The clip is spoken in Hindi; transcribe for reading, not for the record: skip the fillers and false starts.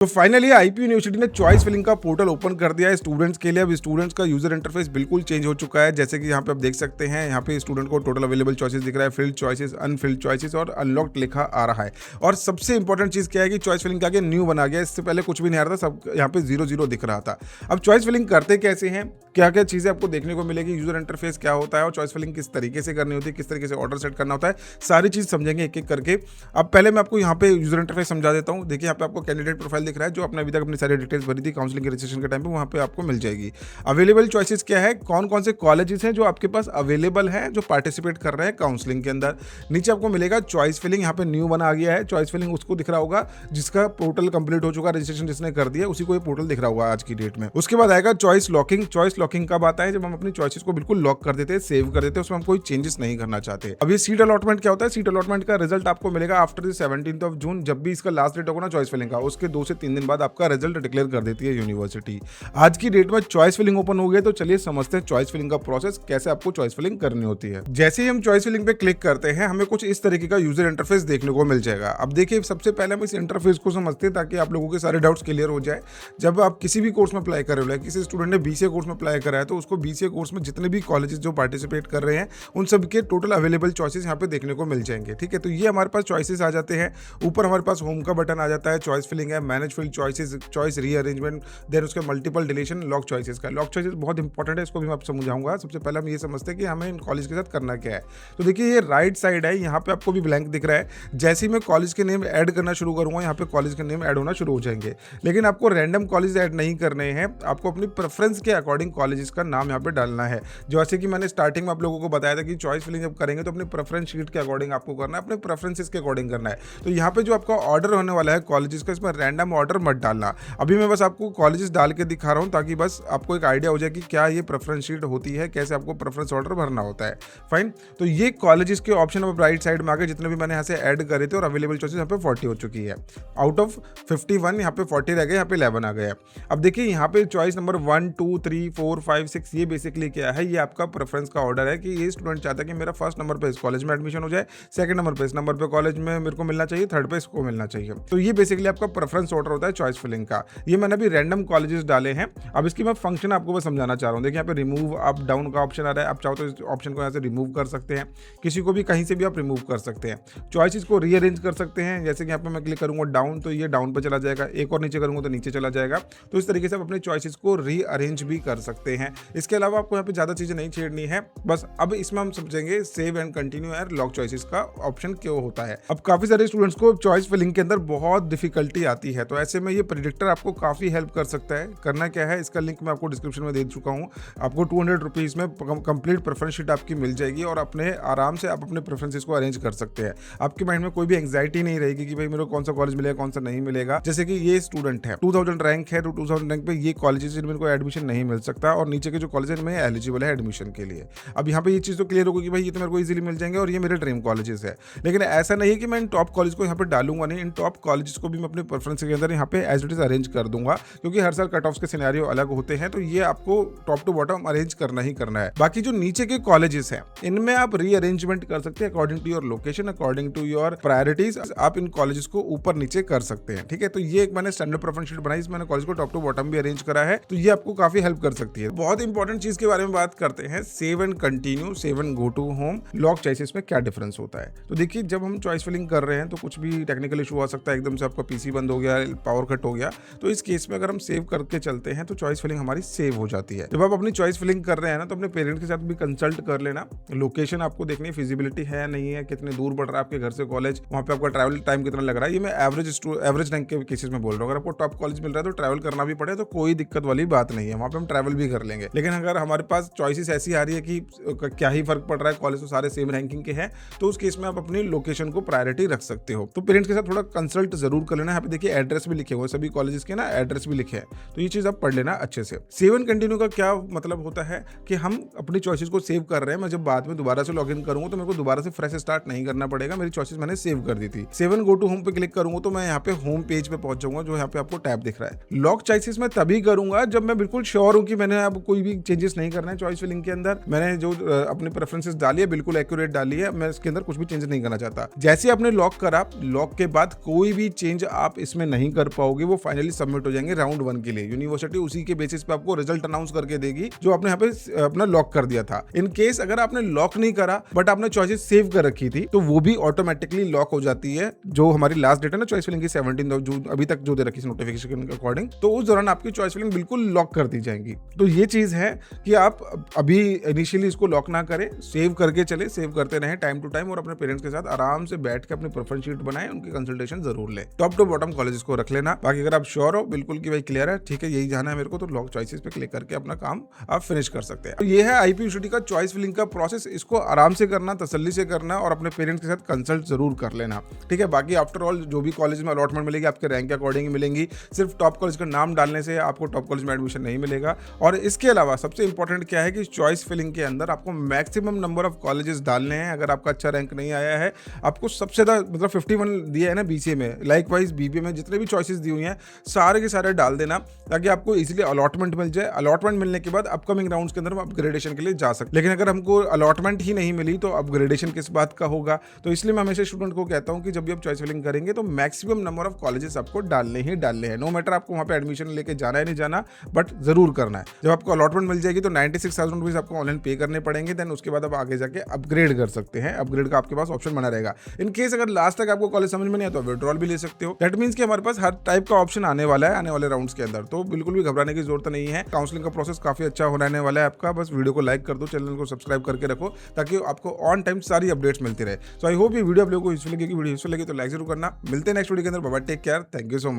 तो फाइनली आईपी यूनिवर्सिटी ने चॉइस फिलिंग का पोर्टल ओपन कर दिया है स्टूडेंट्स के लिए। अब स्टूडेंट्स का यूजर इंटरफेस बिल्कुल चेंज हो चुका है। जैसे कि यहाँ पे आप देख सकते हैं, यहाँ पे स्टूडेंट को टोटल अवेलेबल चॉइसेस दिख रहा है, फिल्ड चॉइसेस, अनफिल्ड चॉइसेस और अनलॉक्ड लिखा आ रहा है। और सबसे इंपॉर्टेंट चीज क्या है कि चॉइस फिलिंग के आगे न्यू बना गया। इससे पहले कुछ भी नहीं आ रहा था, सब यहाँ पे 0 दिख रहा था। अब चॉइस फिलिंग करते कैसे हैं, क्या क्या चीजें आपको देखने को मिलेगी, यूजर इंटरफेस क्या होता है और चॉइस फिलिंग किस तरीके से करनी होती है, किस तरीके से ऑर्डर सेट करना होता है, सारी चीज समझेंगे एक एक करके। अब पहले मैं आपको यहाँ पे यूजर इंटरफेस समझा देता हूँ। देखिए यहाँ पे आपको कैंडिडेट प्रोफाइल दिख रहा है, जो आपने अभी तक अपनी सारी डिटेल्स भरी थी काउंसलिंग के रजिस्ट्रेशन के टाइम पे, वहाँ पे आपको मिल जाएगी। अवेलेबल चॉइसेस क्या है, कौन कौन से कॉलेजेस हैं जो आपके पास अवेलेबल हैं, जो पार्टिसिपेट कर रहे हैं काउंसलिंग के अंदर। नीचे आपको मिलेगा चॉइस फिलिंग, यहाँ पे न्यू बना आ गया है। चॉइस फिलिंग उसको दिख रहा होगा जिसका पोर्टल कंप्लीट हो चुका, रजिस्ट्रेशन जिसने कर दिया उसी को ये पोर्टल दिख रहा होगा आज की डेट में। उसके बाद आएगा चॉइस लॉकिंग। चॉइस लॉकिंग कब आता है, जब हम अपनी चॉइसेस को बिल्कुल लॉक कर देते हैं, सेव कर देते हैं, उसमें हम कोई चेंजेस नहीं करना चाहते। अब ये सीट अलॉटमेंट क्या होता है, सीट अलॉटमेंट का रिजल्ट आपको मिलेगा आफ्टर 17 जून। जब भी इसका लास्ट डेट होगा ना चॉइस फिलिंग का, उसके 2 से 3 दिन बाद आपका रिजल्ट डिक्लेयर कर देती है यूनिवर्सिटी। आज की डेट में चॉइस फिलिंग ओपन हो गया, तो चलिए समझते हैं चॉइस फिलिंग का प्रोसेस, कैसे आपको चॉइस फिलिंग करनी होती है। जैसे ही हम चॉइस फिलिंग पे क्लिक करते हैं, हमें कुछ इस तरीके का यूजर इंटरफेस देखने को मिल जाएगा। अब देखिए सबसे पहले हम इस इंटरफेस को समझते हैं ताकि आप लोगों के सारे डाउट्स क्लियर हो जाए। जब आप किसी भी कोर्स में अप्लाई कर रहे हो, किसी स्टूडेंट ने बीसीए कोर्स में अप्लाई करा है, तो उसको बीसीए कोर्स में जितने भी कॉलेजेस जो पार्टिसिपेट कर रहे हैं उन सब के टोटल अवेलेबल चॉइसेस यहाँ पे देखने को मिल जाएंगे। ठीक है, तो ये हमारे पास चॉइसेस आ जाते हैं। ऊपर हमारे पास होम का बटन आ जाता है, चॉइस फिलिंग है, manage filled choices, choice rearrangement, then उसके मल्टीपल डिलीशन, लॉक चॉइसेस का। लॉक चॉइसेस बहुत इंपॉर्टेंट है, इसको भी मैं आपको समझाऊंगा। सबसे पहले हम ये समझते हैं कि हमें इन कॉलेज के साथ करना क्या है। तो देखिए ये राइट साइड है, यहाँ पे आपको भी ब्लैंक दिख रहा है। जैसे ही मैं कॉलेज के नेम ऐड करना शुरू करूंगा, यहाँ पे कॉलेज के नेम ऐड होना शुरू हो जाएंगे। लेकिन आपको रैंडम कॉलेज ऐड नहीं करने हैं, आपको अपनी प्रेफरेंस के अकॉर्डिंग कॉलेजेस का नाम यहाँ पे डालना है। जैसे कि मैंने स्टार्टिंग में आप लोगों को बताया था कि चॉइस फिलिंग जब करेंगे तो अपने प्रेफरेंस शीट के अकॉर्डिंग आपको करना है, अपने प्रेफरेंसेस के अकॉर्डिंग करना है। तो यहाँ पे जो आपका ऑर्डर होने वाला है कॉलेजेस का, इसमें रैंडम ऑर्डर मत डालना। अभी मैं बस आपको कॉलेजेस डाल के दिखा रहा हूँ ताकि बस आपको एक आइडिया हो जाए कि क्या ये प्रेफरेंस शीट होती है, कैसे आपको प्रेफरेंस ऑर्डर भरना होता है। फाइन, तो ये कॉलेजेस के ऑप्शन अब राइट साइड में आगे जितने भी मैंने यहाँ से ऐड करे थे, और अवेलेबल चॉइसेस यहाँ पे 40 हो चुकी है। आउट ऑफ 51 यहाँ पे 40 रह गए, यहाँ पे 11 आ गया। अब देखिए यहाँ पे चॉइस नंबर 1 2 3 4 5 6 ये बेसिकली क्या है, ये आपका प्रेफरेंस का ऑर्डर है कि ये स्टूडेंट चाहता है कि मेरा फर्स्ट नंबर पे इस कॉलेज में एडमिशन हो जाए, सेकंड नंबर पे इस नंबर पे कॉलेज में मेरे को मिलना चाहिए, थर्ड पे इसको मिलना चाहिए। तो ये बेसिकली आपका प्रेफरेंस ऑर्डर होता है चॉइस फिलिंग का। ये मैंने अभी रैंडम कॉलेजेस डाले हैं। अब इसकी मैं फंक्शन आपको बस समझाना चाह रहा हूँ। देखिए यहाँ पे रिमूव अप डाउन का ऑप्शन आ रहा है, आप चाहो तो इस ऑप्शन को यहाँ से रिमूव कर सकते हैं, किसी को भी कहीं से भी आप रिमूव कर सकते हैं। चॉइसेस को रीअरेंज कर सकते हैं, जैसे कि यहाँ पे मैं क्लिक करूंगा डाउन तो ये डाउन पे चला जाएगा, एक और नीचे करूंगा तो नीचे चला जाएगा। तो इस तरीके से आप अपने चॉइसेस को रीअरेंज भी कर सकते हैं। इसके अलावा आपको यहाँ पे ज़्यादा चीज़ें नहीं छेड़नी है। बस अब इसमें हम समझेंगे save and continue and lock choices का ऑप्शन क्यों होता है। अब काफ़ी सारे स्टूडेंट्स को चॉइस फिलिंग के अंदर बहुत डिफिकल्टी आती है, तो ऐसे में ये प्रेडिक्टर आपको काफ़ी हेल्प कर सकता है। करना क्या है, इसका लिंक मैं आपको डिस्क्रिप्शन में दे चुका हूँ। आपको 200 रुपीज़ में कंप्लीट प्रेफरेंस शीट आपकी मिल जाएगी और अपने आराम से आप अपने प्रेफरेंसेस को अरेंज कर सकते हैं। आपके माइंड में कोई भी एंग्जाइटी नहीं रहेगी कि भाई मेरे को कौन सा कॉलेज मिलेगा, कौन सा नहीं मिलेगा। जैसे कि ये स्टूडेंट है 2000 रैंक है, तो 2000 रैंक पे ये कॉलेजेस जिनमें को एडमिशन नहीं मिल सकता, और नीचे के जो कॉलेज में एलिजिबल है एडमिशन के लिए। अब यहाँ पे ये चीज़ तो क्लियर होगी कि भाई ये तो मेरे को इजीली मिल जाएंगे और ये मेरे ड्रीम कॉलेजेस है। लेकिन ऐसा नहीं है कि मैं इन टॉप कॉलेज को यहाँ पे डालूंगा नहीं, इन टॉप कॉलेजेस को भी मैं अपने प्रेफरेंस के अंदर यहाँ पे एज इट इज अरेंज कर दूंगा, क्योंकि हर साल कट ऑफ के सिनेरियो अलग होते हैं। तो ये आपको टॉप टू बॉटम अरेंज करना ही करना है। बाकी जो नीचे के कॉलेजेस हैं इनमें आप रीअरेंजमेंट कर सकते हैं according to your location, according to your priorities. आप इन कॉलेजेस को ऊपर नीचे कर सकते हैं। ठीक है, तो ये एक मैंने स्टैंडर्ड प्रेफरेंस शीट बनाई, इसमें मैंने कॉलेज को टॉप टू बॉटम भी अरेंज करा है, तो ये आपको काफी हेल्प कर सकती है। बहुत इंपॉर्टेंट चीज के बारे में बात करते हैं, save and continue, save and go to home, lock choices में क्या डिफरेंस होता है। तो देखिए जब हम चॉइस फिलिंग कर रहे हैं तो कुछ भी टेक्निकल इशू आ सकता है, एकदम से आपका पीसी बंद हो गया, पावर कट हो गया, तो इस केस में अगर हम सेव करके चलते हैं तो चॉइस फिलिंग हमारी सेव हो जाती है। जब आप अपनी चॉइस फिलिंग कर रहे हैं ना, तो अपने पेरेंट्स के साथ भी कंसल्ट कर लेना। लोकेशन आपको देखनी, फिजिबिलिटी है नहीं है, कितने दूर पड़ रहा है आपके घर से कॉलेज, वहाँ पे आपका ट्रैवल टाइम कितना लग रहा है। ये मैं एवरेज रैंक के केसेस में बोल रहा हूँ। अगर आपको टॉप कॉलेज मिल रहा है तो ट्रैवल करना भी पड़े तो कोई दिक्कत वाली बात नहीं है, वहाँ पे हम ट्रैवल भी कर लेंगे। लेकिन अगर हमारे पास चॉइसेस ऐसी आ रही है कि क्या ही फर्क पड़ रहा है, कॉलेज तो सारे सेम रैंकिंग के हैं, तो उस केस में आप अपनी लोकेशन को प्रायोरिटी रख सकते हो। तो पेरेंट्स के साथ थोड़ा कंसल्ट जरूर कर लेना। यहाँ पे देखिए एड्रेस भी लिखे हुए, सभी कॉलेजेस के ना एड्रेस भी लिखे हैं, तो ये चीज आप पढ़ लेना अच्छे से। सेव एंड कंटिन्यू का क्या मतलब होता है कि हम अपनी चॉइसेस को सेव कर रहे हैं, मैं जब बाद में दोबारा से लॉगिन करूंगा तो मेरे को दोबारा से फ्रेश स्टार्ट नहीं करना पड़ेगा, मेरी चॉइसेस मैंने सेव कर दी थी। Save and go to home पे क्लिक करूंगा तो मैं यहाँ पे होम पेज पे पहुंच जाऊंगा, जो यहाँ पे आपको टैब दिख रहा है। लॉक चॉइसेस में तभी करूंगा जब मैं बिल्कुल श्योर हूं कि मैंने अब कोई भी चेंजेस नहीं करना है चॉइस फिलिंग के अंदर। मैंने जो अपनी प्रेफरेंसेस डाली है बिल्कुल एक्यूरेट डाली है, मैं इसके अंदर कुछ भी चेंज नहीं करना चाहता। जैसे आपने लॉक करा, लॉक के बाद कोई भी चेंज आप इसमें नहीं नहीं कर पाओगे वो फाइनली सबमिट हो जाएंगे राउंड 1 के लिए। यूनिवर्सिटी उसी के बेसिस पे आपको रिजल्ट अनाउंस करके देगी जो आपने यहाँ पे अपना लॉक कर दिया था। इन केस अगर आपने लॉक नहीं करा बट आपने चॉइसेस सेव कर रखी थी तो वो भी ऑटोमेटिकली लॉक हो जाती है। जो हमारी लास्ट डेट है ना चॉइस फिलिंग की 17 जून अभी तक जो दे रखी है नोटिफिकेशन के अकॉर्डिंग, तो उस दौरान आपकी चॉइस फिलिंग बिल्कुल लॉक कर दी जाएंगी। तो ये चीज है कि आप अभी इनिशियली इसको लॉक ना करें, सेव करके चले, सेव करते रहें टाइम टू टाइम और अपने पेरेंट्स के साथ आराम से बैठ के अपनी प्रेफरेंस शीट बनाएं, उनकी कंसल्टेशन जरूर ले। टॉप टू बॉटम कॉलेजेस को रख लेना। बाकी अगर आप श्योर हो बिल्कुल कि भाई क्लियर है, ठीक है यही जाना है मेरे को, तो लॉक चॉइसेस पे क्लिक करके अपना काम आप फिनिश कर सकते हैं। तो ये है आईपी यूनिवर्सिटी का चॉइस फिलिंग का प्रोसेस। इसको आराम से करना, तसल्ली से करना और अपने पेरेंट्स के साथ कंसल्ट जरूर कर लेना, ठीक है। बाकी आफ्टर ऑल जो भी कॉलेज में अलॉटमेंट मिलेगी आपके रैंक के अकॉर्डिंग मिलेंगी। सिर्फ टॉप कॉलेज का नाम डालने से आपको टॉप कॉलेज में एडमिशन नहीं मिलेगा। और इसके अलावा सबसे इंपॉर्टेंट क्या है कि चॉइस फिलिंग के अंदर आपको मैक्सिमम नंबर ऑफ कॉलेजेस डालने हैं। अगर आपका अच्छा रैंक नहीं आया है, आपको सबसे ज्यादा मतलब 51 दिया है ना बीसीए में, लाइक वाइज बीबीए में जितने भी चॉइसेस दी हुई हैं सारे के सारे डाल देना ताकि आपको इजीली अलॉटमेंट मिल जाए। अलॉटमेंट मिलने के बाद अपकमिंग राउंड्स के अंदर हम अपग्रेडेशन के लिए जा सकते हैं। लेकिन अगर हमको अलॉटमेंट ही नहीं मिली तो अपग्रेडेशन किस बात का होगा। तो इसलिए मैं हमेशा स्टूडेंट को कहता हूं कि जब भी आप चॉइस फिलिंग करेंगे तो मैक्सिमम नंबर ऑफ कॉलेजेस आपको डालने ही डालने हैं। नो मैटर आपको वहां पे एडमिशन लेके जाना है नहीं जाना, बट जरूर करना है। जब आपको अलॉटमेंट मिल जाएगी तो 96,000 रुपीज आपको ऑनलाइन पे करने पड़ेंगे। देन उसके बाद आप आगे जाके अपग्रेड कर सकते हैं। अपग्रेड का आपके पास ऑप्शन बना रहेगा। इन केस अगर लास्ट तक आपको कॉलेज समझ में नहीं आता तो विड्रॉल भी ले सकते हो। दैट मींस कि हमारे पास हर टाइप का ऑप्शन आने वाला है आने वाले राउंड्स के अंदर, तो बिल्कुल भी घबराने की जरूरत नहीं है। काउंसलिंग का प्रोसेस काफी अच्छा होने वाला है आपका। बस वीडियो को लाइक कर दो, चैनल को सब्सक्राइब करके रखो ताकि आपको ऑन टाइम सारी अपडेट्स मिलती रहे। सो आई होप ये वीडियो आप लोगों को यूजफुल लगी। वीडियो यूजफुल लगी तो लाइक जरूर करना। मिलते हैं नेक्स्ट वीडियो के अंदर। Bye bye, take care, thank you so much.